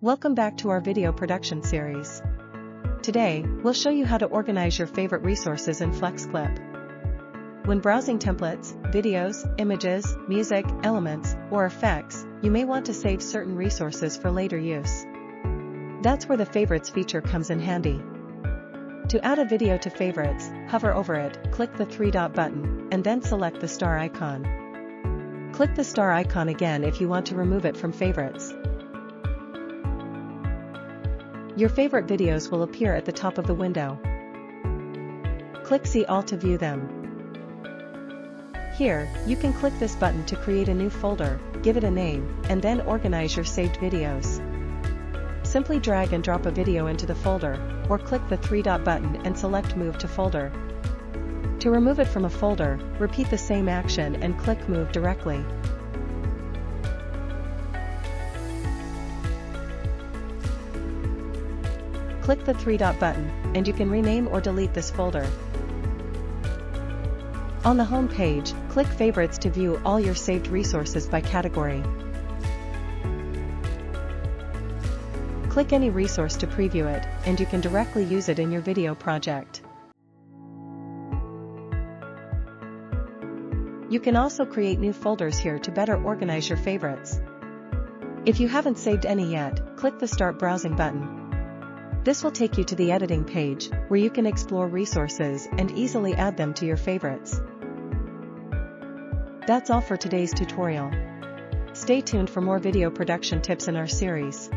Welcome back to our video production series. Today, we'll show you how to organize your favorite resources in FlexClip. When browsing templates, videos, images, music, elements, or effects, you may want to save certain resources for later use. That's where the Favorites feature comes in handy. To add a video to Favorites, hover over it, click the three-dot button, and then select the star icon. Click the star icon again if you want to remove it from Favorites. Your favorite videos will appear at the top of the window. Click See All to view them. Here, you can click this button to create a new folder, give it a name, and then organize your saved videos. Simply drag and drop a video into the folder, or click the three-dot button and select Move to Folder. To remove it from a folder, repeat the same action and click Move directly. Click the three-dot button, and you can rename or delete this folder. On the home page, click Favorites to view all your saved resources by category. Click any resource to preview it, and you can directly use it in your video project. You can also create new folders here to better organize your favorites. If you haven't saved any yet, click the Start Browsing button. This will take you to the editing page, where you can explore resources and easily add them to your favorites. That's all for today's tutorial. Stay tuned for more video production tips in our series.